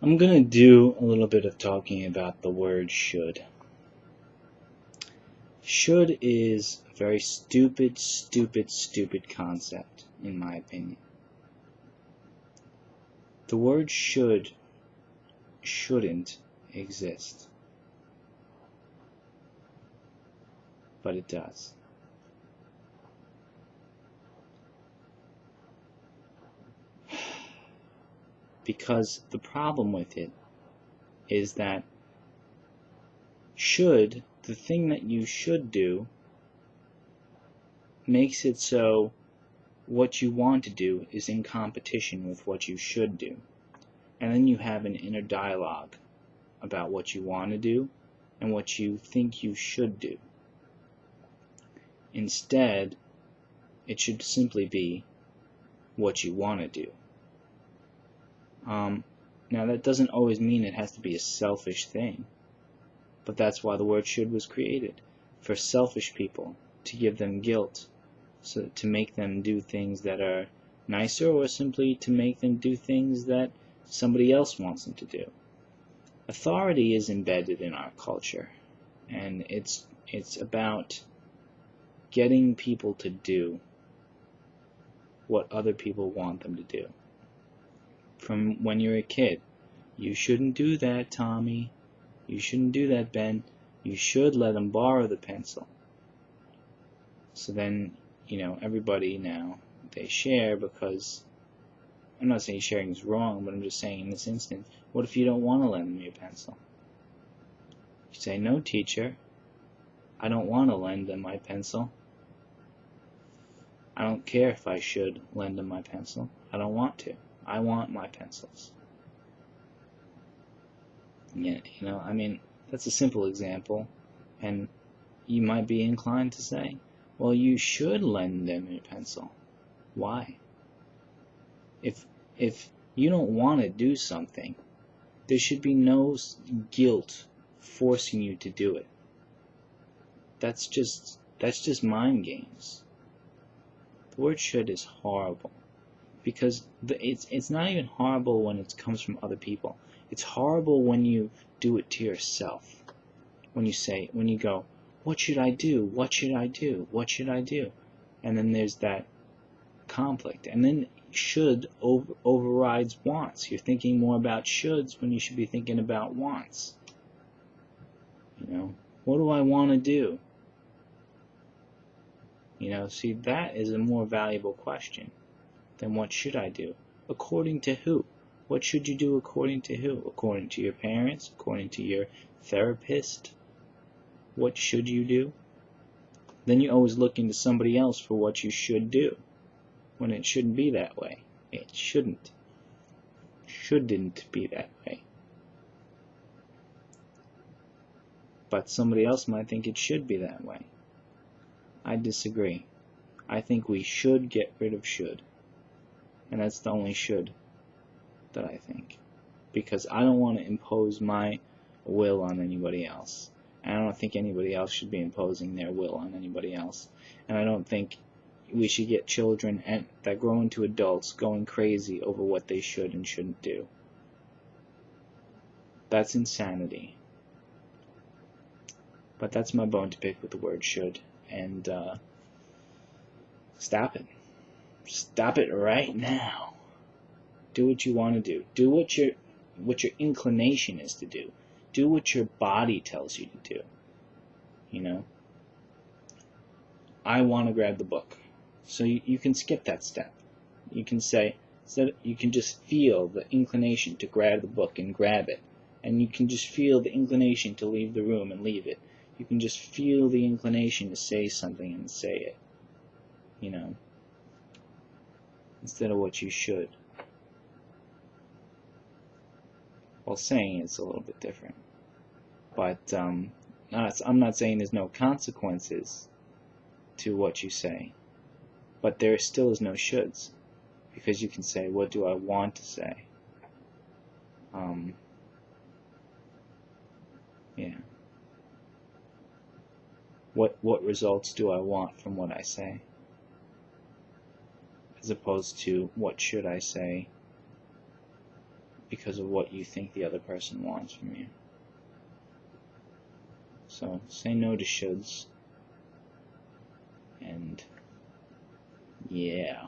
I'm going to do a little bit of talking about the word should. Should is a very stupid concept, in my opinion. The word shouldn't exist. But it does. Because the problem with it is that should, the thing that you should do, makes it so what you want to do is in competition with what you should do. And then you have an inner dialogue about what you want to do and what you think you should do. Instead, it should simply be what you want to do. Now that doesn't always mean it has to be a selfish thing, but that's why the word should was created, for selfish people, to give them guilt, so to make them do things that are nicer, or simply to make them do things that somebody else wants them to do. Authority is embedded in our culture, and it's about getting people to do what other people want them to do. From when you're a kid, you shouldn't do that, Tommy. You shouldn't do that, Ben. You should let them borrow the pencil. So then, everybody now, they share because, I'm not saying sharing is wrong, but I'm just saying in this instance, what if you don't want to lend them your pencil? You say, no, teacher, I don't want to lend them my pencil. I don't care if I should lend them my pencil. I don't want to. I want my pencils. Yeah, that's a simple example, and you might be inclined to say, well, you should lend them your pencil. Why? If you don't want to do something, there should be no guilt forcing you to do it. That's just mind games. The word should is horrible. Because it's not even horrible when it comes from other people. It's horrible when you do it to yourself. When you go, what should I do? What should I do? What should I do? And then there's that conflict. And then should overrides wants. You're thinking more about shoulds when you should be thinking about wants. What do I want to do? See, that is a more valuable question. Then what should I do? According to who? What should you do according to who? According to your parents? According to your therapist? What should you do? Then you're always looking to somebody else for what you should do, when it shouldn't be that way. It shouldn't be that way. But somebody else might think it should be that way. I disagree. I think we should get rid of should. And that's the only should that I think. Because I don't want to impose my will on anybody else. And I don't think anybody else should be imposing their will on anybody else. And I don't think we should get children that grow into adults going crazy over what they should and shouldn't do. That's insanity. But that's my bone to pick with the word should. And stop it. Stop it right now. Do what you want to do. Do what your inclination is to do. Do what your body tells you to do. I want to grab the book. So you can skip that step. You can say, you can just feel the inclination to grab the book and grab it. And you can just feel the inclination to leave the room and leave it. You can just feel the inclination to say something and say it. Instead of what you should. Well, saying it's a little bit different. But I'm not saying there's no consequences to what you say. But there still is no shoulds. Because you can say, what do I want to say? Yeah. What results do I want from what I say? As opposed to what should I say? because of what you think the other person wants from you. So say no to shoulds, and yeah.